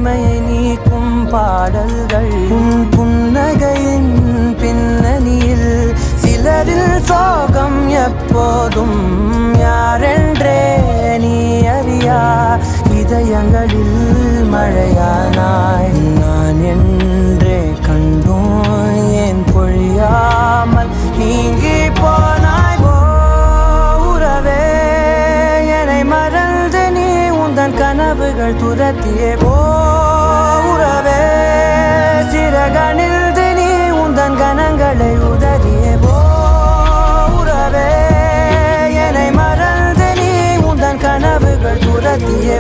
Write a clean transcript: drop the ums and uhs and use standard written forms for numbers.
தனிமையை நீக்கும் பாடல்கள் உன் புன்னகையின் பின்னணியில் சிலரில் சோகம் எப்போதும் யாரென்றே நீ அறியா இதயங்களில் மழையானாய் நான் என்றே கண்டோம் ஏன் பொழியாமல் நீங்கி போனாய் உறவே என்னை மறந்து நீ உந்தன் கனவுகள் துரத்தியே உறவே சிறகணில்து நீ உந்தன் கணங்களை உதறியே உறவே என்னை மறந்து நீ உந்தன் கனவுகள் துரத்தியே